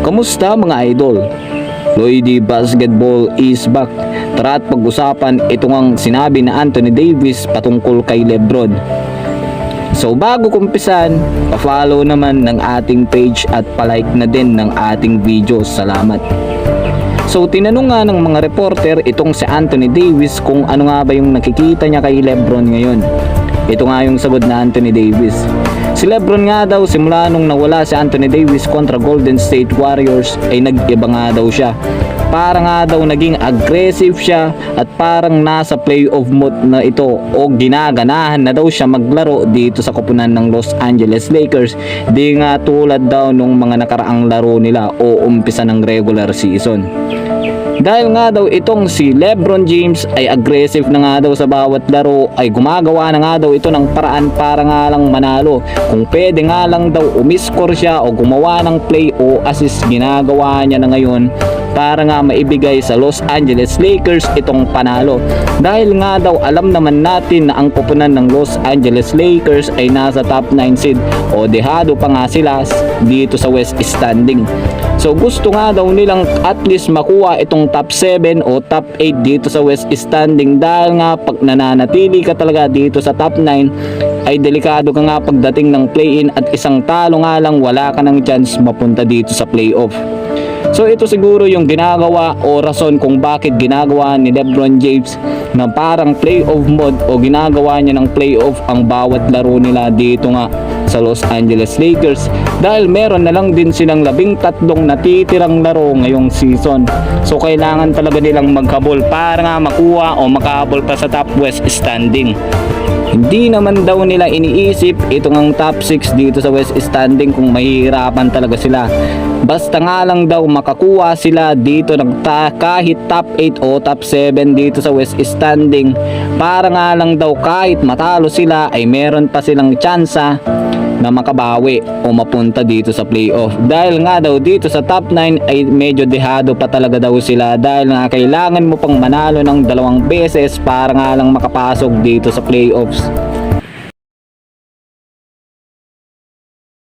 Kamusta mga idol? Lloydie Basketball is back. Tara at pag-usapan itong ang sinabi na Anthony Davis patungkol kay Lebron. So bago kumpisan, pa-follow naman ng ating page at palike na din ng ating video. Salamat. So tinanong nga ng mga reporter itong si Anthony Davis kung ano nga ba yung nakikita niya kay Lebron ngayon. Ito nga yung sagot na Anthony Davis. Si Lebron nga daw simula nung nawala si Anthony Davis kontra Golden State Warriors ay nag-iba nga daw siya. Para nga daw naging aggressive siya at parang nasa playoff mode na ito o ginaganahan na daw siya maglaro dito sa koponan ng Los Angeles Lakers. Di nga tulad daw nung mga nakaraang laro nila o umpisa ng regular season. Dahil nga daw itong si Lebron James ay aggressive na nga daw sa bawat laro, ay gumagawa na nga daw ito ng paraan para nga lang manalo. Kung pwede nga lang daw umiscore siya o gumawa ng play o assist, ginagawa niya na ngayon para nga maibigay sa Los Angeles Lakers itong panalo. Dahil nga daw alam naman natin na ang koponan ng Los Angeles Lakers ay nasa top 9 seed o dehado pa nga sila dito sa West standing. So gusto nga daw nilang at least makuha itong top 7 o top 8 dito sa West standing, dahil nga pag nananatili ka talaga dito sa top 9 ay delikado ka nga pagdating ng play-in at isang talo nga lang wala ka ng chance mapunta dito sa playoff. So ito siguro yung ginagawa o rason kung bakit ginagawa ni Lebron James na parang playoff mode o ginagawa niya ng playoff ang bawat laro nila dito nga sa Los Angeles Lakers, dahil meron na lang din silang 13 natitirang laro ngayong season. So kailangan talaga nilang maghabol para nga makuha o makahabol pa sa top West standing. Hindi naman daw nila iniisip itong ang top 6 dito sa West standing kung mahihirapan talaga sila. Basta nga lang daw makakuha sila dito ng kahit top 8 o top 7 dito sa West standing, para nga lang daw kahit matalo sila ay meron pa silang tsansa na makabawi o mapunta dito sa playoff. Dahil nga daw dito sa top 9 ay medyo dehado pa talaga daw sila, dahil nga kailangan mo pang manalo ng 2 beses para nga lang makapasok dito sa playoffs.